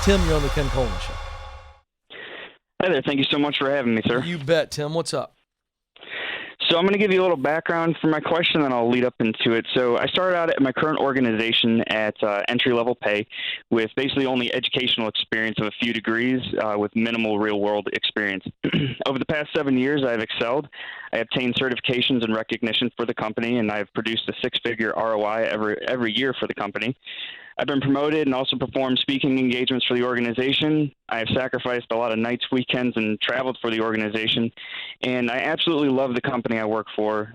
Tim, you're on the Ken Coleman Show. Hi there. Thank you so much for having me, sir. You bet, Tim. What's up? So I'm going to give you a little background for my question, and I'll lead up into it. So I started out at my current organization at entry-level pay with basically only educational experience of a few degrees with minimal real-world experience. Over the past 7 years, I've excelled. I obtained certifications and recognition for the company, and I've produced a six-figure ROI every year for the company. I've been promoted and also performed speaking engagements for the organization. I have sacrificed a lot of nights, weekends, and traveled for the organization. And I absolutely love the company I work for.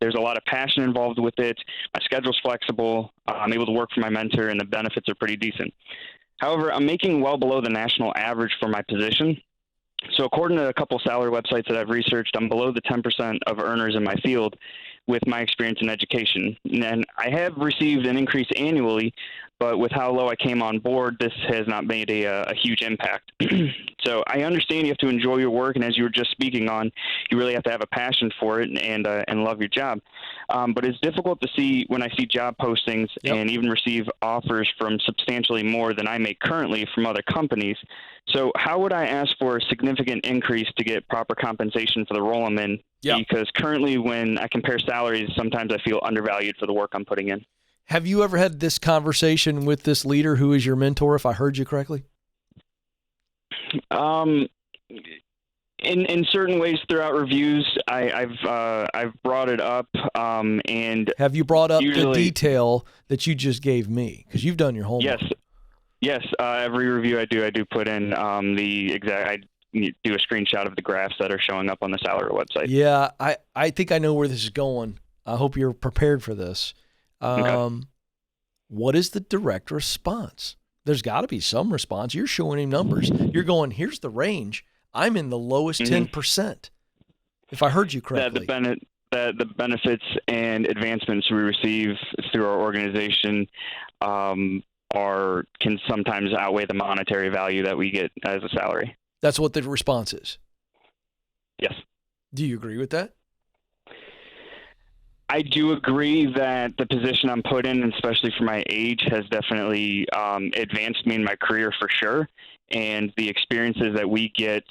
There's a lot of passion involved with it. My schedule's flexible. I'm able to work for my mentor, and the benefits are pretty decent. However, I'm making well below the national average for my position. So according to a couple salary websites that I've researched, I'm below the 10% of earners in my field with my experience in education. And I have received an increase annually, but with how low I came on board, this has not made a huge impact. So I understand you have to enjoy your work, and as you were just speaking on, you really have to have a passion for it and love your job. But it's difficult to see when I see job postings and even receive offers from substantially more than I make currently from other companies. So how would I ask for a significant increase to get proper compensation for the role I'm in? Because currently when I compare salaries, sometimes I feel undervalued for the work I'm putting in. Have you ever had this conversation with this leader who is your mentor, if I heard you correctly? In certain ways throughout reviews, I've brought it up. And have you brought up the detail that you just gave me? Because you've done your homework. Yes. Every review I do put in the exact. I do a screenshot of the graphs that are showing up on the salary website. Yeah, I think I know where this is going. I hope you're prepared for this. Okay. What is the direct response? There's got to be some response. You're showing him numbers. You're going, here's the range. I'm in the lowest 10%, if I heard you correctly. The benefits and advancements we receive through our organization can sometimes outweigh the monetary value that we get as a salary. That's what the response is? Yes. Do you agree with that? I do agree that the position I'm put in, especially for my age, has definitely advanced me in my career for sure. And the experiences that we get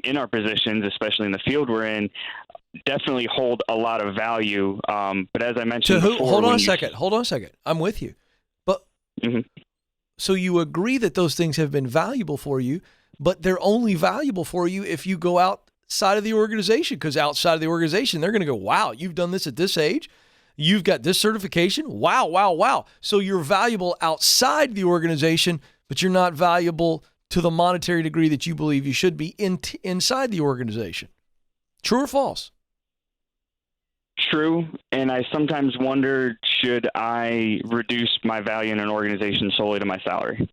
in our positions, especially in the field we're in, definitely hold a lot of value. But as I mentioned before... Hold on a second. I'm with you. But So you agree that those things have been valuable for you, but they're only valuable for you if you go outside of the organization, because outside of the organization, they're going to go, wow, you've done this at this age. You've got this certification. Wow. So you're valuable outside the organization, but you're not valuable to the monetary degree that you believe you should be inside the organization. True or false? True. And I sometimes wonder, should I reduce my value in an organization solely to my salary?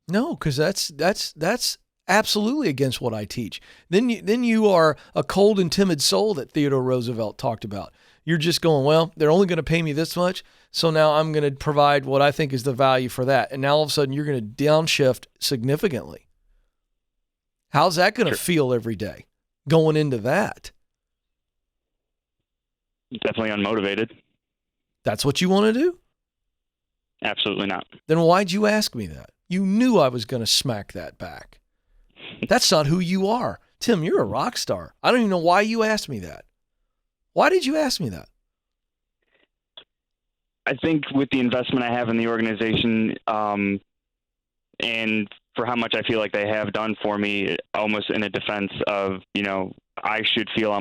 No, because that's absolutely against what I teach. Then you are a cold and timid soul that Theodore Roosevelt talked about. You're just going, well, they're only going to pay me this much, so now I'm going to provide what I think is the value for that. And now all of a sudden you're going to downshift significantly. How's that going to feel every day going into that? Definitely unmotivated. That's what you want to do? Absolutely not. Then why'd you ask me that? You knew I was going to smack that back. That's not who you are. Tim, you're a rock star. I don't even know why you asked me that. Why did you ask me that? I think with the investment I have in the organization and for how much I feel like they have done for me, almost in a defense of, I should feel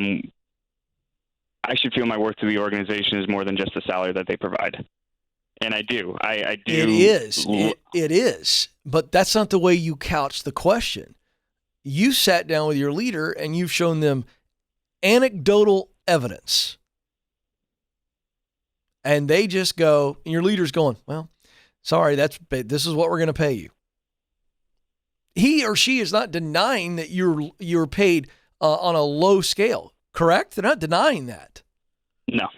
my worth to the organization is more than just the salary that they provide. And I do. I do. It is. It is. But that's not the way you couch the question. You sat down with your leader and you've shown them anecdotal evidence. And they just go, and your leader's going, well, sorry, this is what we're going to pay you. He or she is not denying that you're paid on a low scale, correct? They're not denying that. No.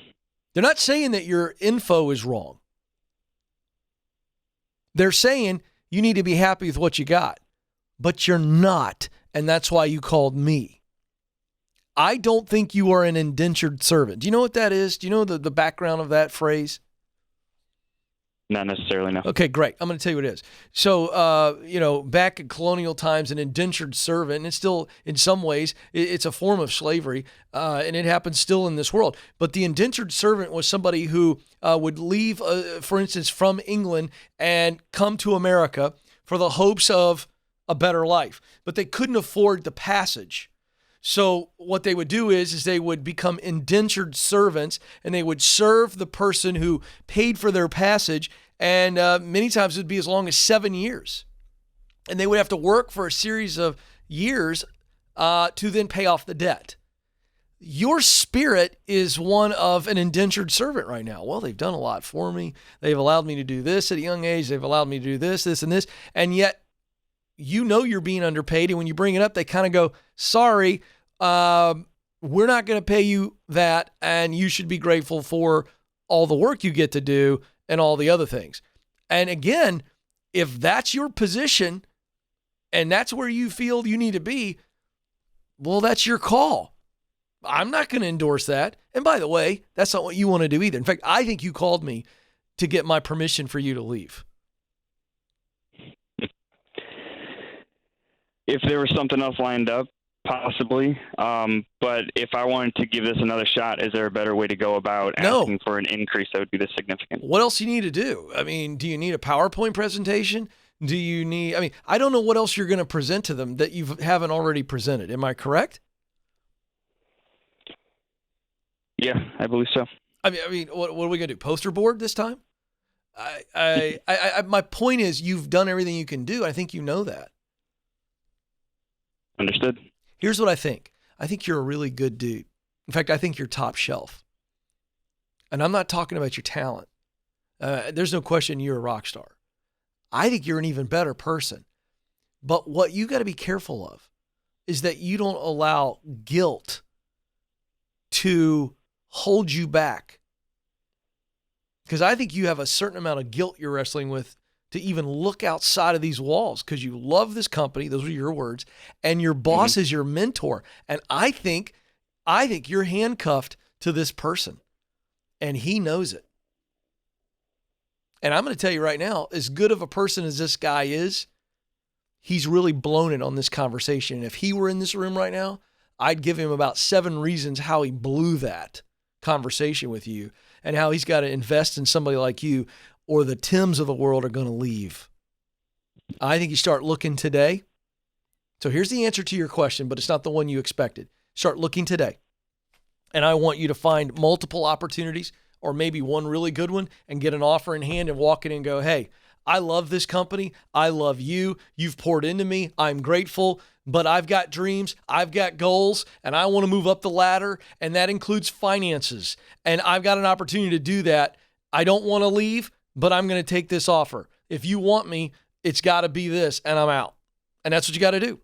They're not saying that your info is wrong. They're saying you need to be happy with what you got, but you're not, and that's why you called me. I don't think you are an indentured servant. Do you know what that is? Do you know the background of that phrase? Not necessarily, no. Okay, great. I'm going to tell you what it is. So, back in colonial times, an indentured servant, and it's still, in some ways, it's a form of slavery, and it happens still in this world. But the indentured servant was somebody who would leave, for instance, from England and come to America for the hopes of a better life. But they couldn't afford the passage. So what they would do is they would become indentured servants, and they would serve the person who paid for their passage, and many times it would be as long as 7 years. And they would have to work for a series of years to then pay off the debt. Your spirit is one of an indentured servant right now. Well, they've done a lot for me. They've allowed me to do this at a young age. They've allowed me to do this, this, and this. And yet, you know you're being underpaid, and when you bring it up, they kind of go, sorry, we're not going to pay you that, and you should be grateful for all the work you get to do and all the other things. And again, if that's your position and that's where you feel you need to be, well, that's your call. I'm not going to endorse that. And by the way, that's not what you want to do either. In fact, I think you called me to get my permission for you to leave. If there was something else lined up, possibly. But if I wanted to give this another shot, is there a better way to go about asking for an increase that would be this significant? What else do you need to do? I mean, do you need a PowerPoint presentation? Do you need, I don't know what else you're going to present to them that you haven't already presented. Am I correct? Yeah, I believe so. I mean, what are we going to do? Poster board this time? My point is, you've done everything you can do. I think you know that. Understood. Here's what I think. I think you're a really good dude. In fact, I think you're top shelf. And I'm not talking about your talent. There's no question you're a rock star. I think you're an even better person. But what you got to be careful of is that you don't allow guilt to hold you back. Because I think you have a certain amount of guilt you're wrestling with to even look outside of these walls, because you love this company. Those are your words. And your boss is your mentor. And I think you're handcuffed to this person, and he knows it. And I'm going to tell you right now, as good of a person as this guy is, he's really blown it on this conversation. And if he were in this room right now, I'd give him about 7 reasons how he blew that conversation with you and how he's got to invest in somebody like you, or the Tims of the world are going to leave. I think you start looking today. So here's the answer to your question, but it's not the one you expected. Start looking today. And I want you to find multiple opportunities, or maybe one really good one, and get an offer in hand and walk in and go, hey, I love this company. I love you. You've poured into me. I'm grateful, but I've got dreams. I've got goals, and I want to move up the ladder, and that includes finances. And I've got an opportunity to do that. I don't want to leave, but I'm going to take this offer. If you want me, it's got to be this, and I'm out. And that's what you got to do.